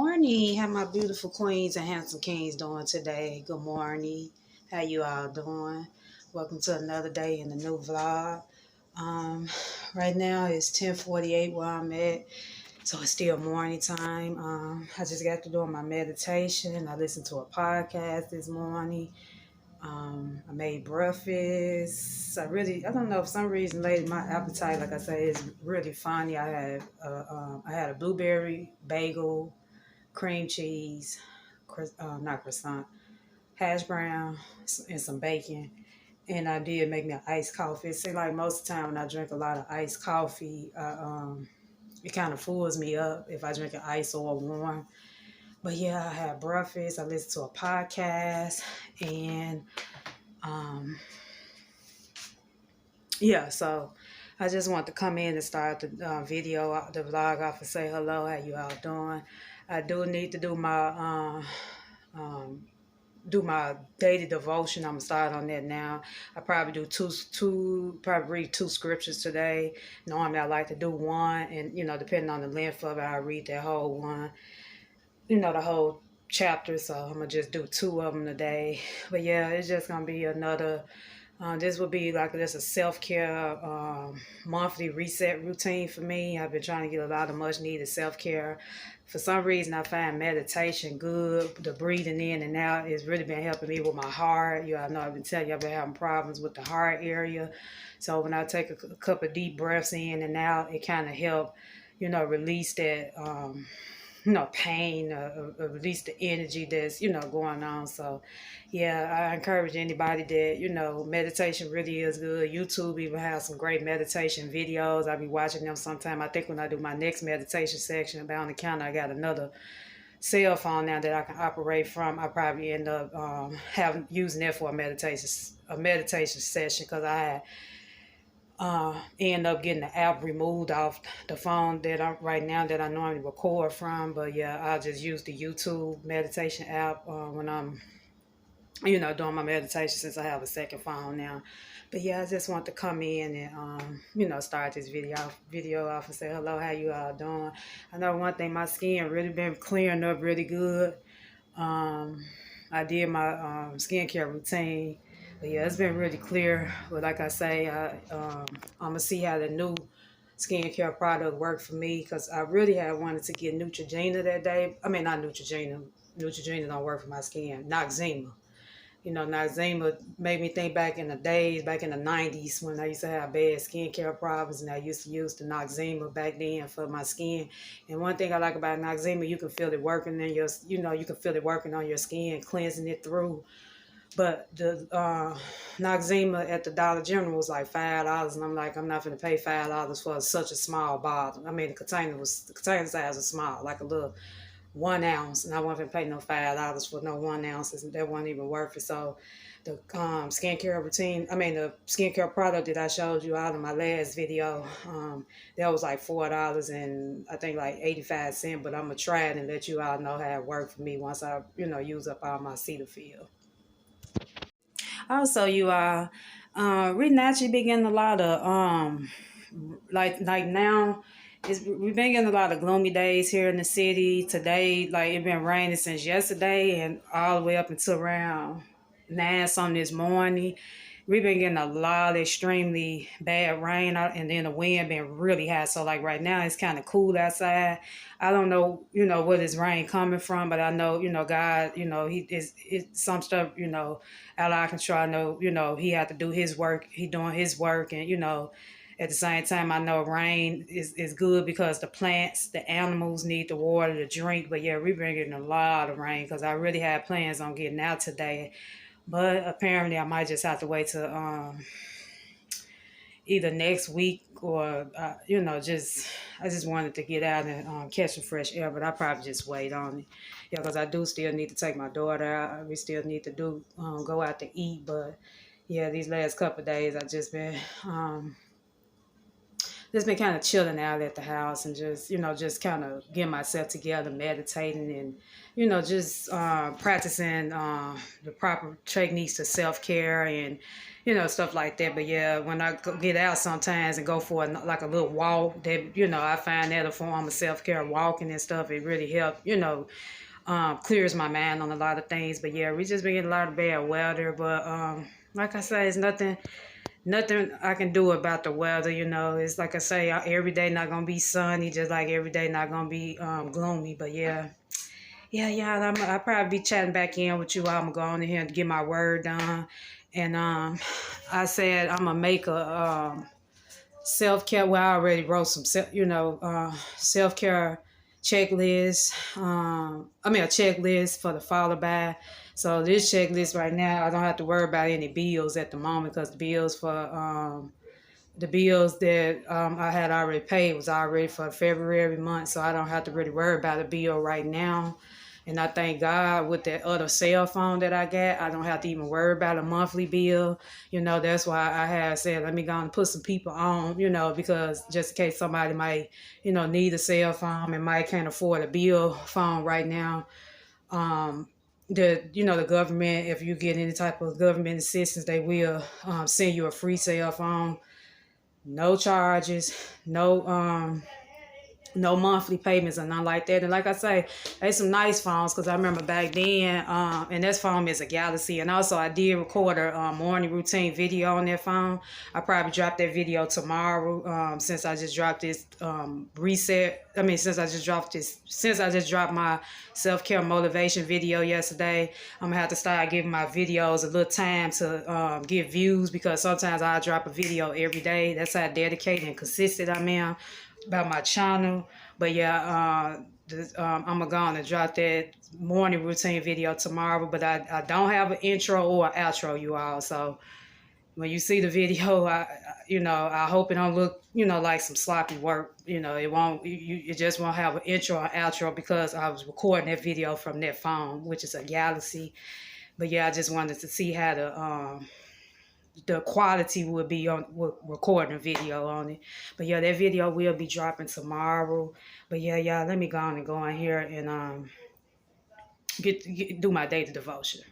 morning. How my beautiful queens and handsome kings doing today? Good morning. How you all doing? Welcome to another day in the new vlog. Um, right now it's 10:48 where I'm at, so it's still morning time. I just got to doing my meditation. I listened to a podcast this morning. I made breakfast. I don't know, for some reason lately my appetite, like I say, is really funny. I had a blueberry bagel, cream cheese, not croissant, hash brown, and some bacon. And I did make me an iced coffee. It seems like most of the time when I drink a lot of iced coffee, it kind of fools me up if I drink it ice or warm. But yeah, I had breakfast. I listened to a podcast, and um, yeah, so I just want to come in and start the the vlog off and say hello. How you all doing? I do need to um, do my daily devotion. I'm gonna start on that now. I probably do probably read two scriptures today. Normally I like to do one, and depending on the length of it, I read that whole one. The whole chapter. So I'm gonna just do two of them today. But yeah, it's just gonna be another. This will be like just a self-care monthly reset routine for me. I've been trying to get a lot of much needed self-care. For some reason, I find meditation good. The breathing in and out has really been helping me with my heart. I know I've been telling you I've been having problems with the heart area. So when I take a couple of deep breaths in and out, it kind of help, release that pain, release the energy that's, going on. So, yeah, I encourage anybody that, meditation really is good. YouTube even has some great meditation videos. I'll be watching them sometime. I think when I do my next meditation section about on the counter, I got another cell phone now that I can operate from. I probably end up having using that for a meditation session because I had end up getting the app removed off the phone that I right now that I normally record from. But yeah, I just use the YouTube meditation app when I'm doing my meditation since I have a second phone now. But yeah, I just want to come in and start this video off and say hello, how you all doing? I know one thing, my skin really been clearing up really good. um I did my skincare routine. But yeah, it's been really clear. But like I say, I'm gonna see how the new skincare product worked for me because I really had wanted to get Neutrogena that day. I mean, not Neutrogena. Neutrogena don't work for my skin. Noxzema. Noxzema made me think back in the days, back in the 90s when I used to have bad skincare problems, and I used to use the Noxzema back then for my skin. And one thing I like about Noxzema, you can feel it working in you can feel it working on your skin, cleansing it through. But the Noxzema at the Dollar General was like $5, and I'm like, I'm not going to pay $5 for such a small bottle. I mean, the container size was small, like a little 1 ounce, and I wasn't paying no $5 for no 1 ounce. That wasn't even worth it. So the the skincare product that I showed you out in my last video, that was like $4 and I think like 85 cents. But I'm gonna try it and let you all know how it worked for me once I use up all my Cetaphil. Also, you are we naturally been getting a lot of like now. We've been getting a lot of gloomy days here in the city. Today, like it been raining since yesterday and all the way up until around 9 something this morning. We've been getting a lot of extremely bad rain out, and then the wind been really hot. So like right now it's kind of cool outside. I don't know, where this rain coming from, but I know, God, he is some stuff, out of our control. I know, he had to do his work. He doing his work, and at the same time, I know rain is good because the plants, the animals need the water to drink. But yeah, we've been getting a lot of rain because I really had plans on getting out today. But apparently, I might just have to wait till either next week or just I just wanted to get out and catch some fresh air. But I probably just wait on it, yeah, because I do still need to take my daughter out. We still need to do go out to eat. But yeah, these last couple of days I just been just been kind of chilling out at the house and just, just kind of getting myself together, meditating and, just practicing the proper techniques to self-care and, stuff like that. But yeah, when I get out sometimes and go for like a little walk, that, I find that a form of self-care, walking and stuff, it really helps, clears my mind on a lot of things. But yeah, we just been getting a lot of bad weather. But like I say, it's nothing I can do about the weather. It's like I say, every day not gonna be sunny, just like every day not gonna be gloomy. But yeah, I'll probably be chatting back in with you. I'm gonna go on in here and get my word done. And I said I'm gonna make a self-care. Well, I already wrote some self-care checklist. A checklist for the follow by. So this checklist right now, I don't have to worry about any bills at the moment, because the bills that I had already paid was already for February month, so I don't have to really worry about a bill right now. And I thank God with that other cell phone that I got, I don't have to even worry about a monthly bill. That's why I have said, let me go and put some people on, because just in case somebody might, need a cell phone and might can't afford a bill phone right now. The government, if you get any type of government assistance, they will send you a free cell phone. No charges, no monthly payments or nothing like that. And like I say, they some nice phones, because I remember back then, and this phone is a Galaxy. And also I did record a morning routine video on that phone. I probably dropped that video tomorrow, since I just dropped this since I just dropped my self-care motivation video yesterday. I'm gonna have to start giving my videos a little time to get views, because sometimes I drop a video every day. That's how dedicated and consistent I am about my channel. But yeah, I'm gonna go on and drop that morning routine video tomorrow. But I don't have an intro or an outro, you all. So when you see the video, I hope it don't look, like some sloppy work. It won't. You just won't have an intro or outro, because I was recording that video from that phone, which is a Galaxy. But yeah, I just wanted to see how the quality would be on recording a video on it. But yeah, that video will be dropping tomorrow. But yeah, y'all, let me go in here and do my daily devotion.